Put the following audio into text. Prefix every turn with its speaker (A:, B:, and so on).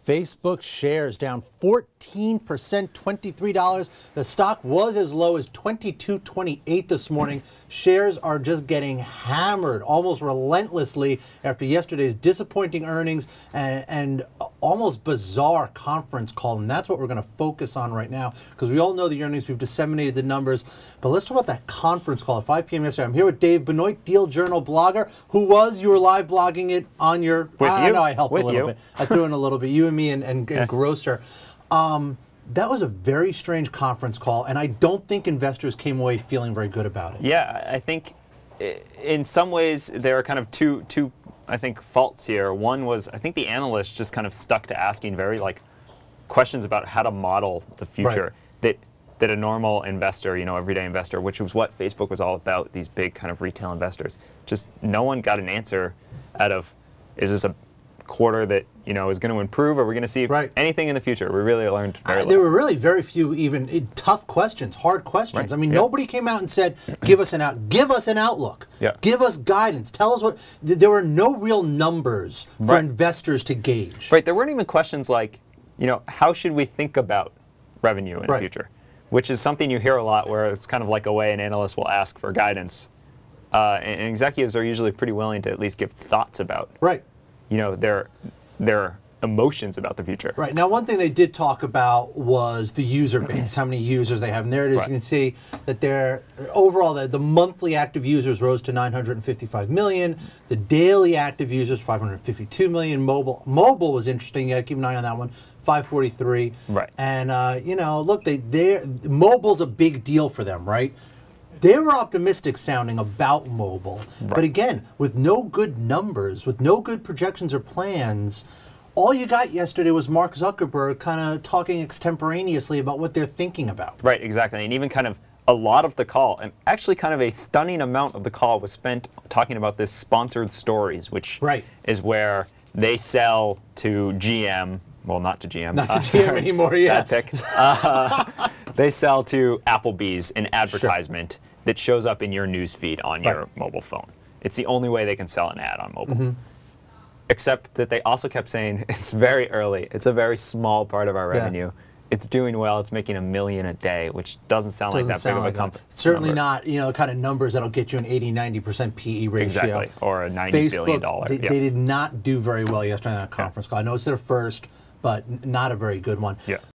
A: Facebook shares down 14%, $23. The stock was as low as $22.28 this morning. Shares are just getting hammered almost relentlessly after yesterday's disappointing earnings and almost bizarre conference call. And that's what we're going to focus on right now, because we all know the earnings. We've disseminated the numbers. But let's talk about that conference call at 5 p.m. yesterday. I'm here with Dave Benoit, Deal Journal blogger, you were live blogging it on your... I know I helped a little bit. I threw in a little bit. You and me and Grosser. That was a very strange conference call, and I don't think investors came away feeling very good about it.
B: Yeah, I think in some ways there are kind of two I think faults here. One was I think the analysts just kind of stuck to asking very questions about how to model the future that a normal investor, everyday investor, which was what Facebook was all about, these big kind of retail investors, just no one got an answer out of, is this a quarter that is going to improve? Are we going to see anything in the future? We really learned very little.
A: There were really very few even tough questions, hard questions. I mean, nobody came out and said, give us an outlook, give us guidance, tell us what. There were no real numbers for investors to gauge.
B: There weren't even questions like, how should we think about revenue in the future, which is something you hear a lot, where it's kind of like a way an analyst will ask for guidance, and executives are usually pretty willing to at least give thoughts about their emotions about the future.
A: Right. Now, one thing they did talk about was the user base, how many users they have. And there it is. You can see that overall, the monthly active users rose to 955 million. The daily active users, 552 million. Mobile was interesting. You got to keep an eye on that one. 543.
B: Right.
A: And, look, mobile's a big deal for them, right? They were optimistic sounding about mobile, but again, with no good numbers, with no good projections or plans, all you got yesterday was Mark Zuckerberg kind of talking extemporaneously about what they're thinking about.
B: Right, exactly. And even kind of a lot of the call, and actually kind of a stunning amount of the call, was spent talking about this sponsored stories, which is where they sell to GM. Well, not to GM.
A: Not to GM anymore,
B: Bad pick. They sell to Applebee's an advertisement that shows up in your news feed on your mobile phone. It's the only way they can sell an ad on mobile. Except that they also kept saying, it's very early. It's a very small part of our revenue. It's doing well. It's making $1 million a day, which doesn't sound like that big of a company.
A: Certainly not, the kind of numbers that'll get you an 80–90% PE ratio.
B: Exactly, or a $90 billion.
A: They did not do very well yesterday on that conference call. I know it's their first, but not a very good one.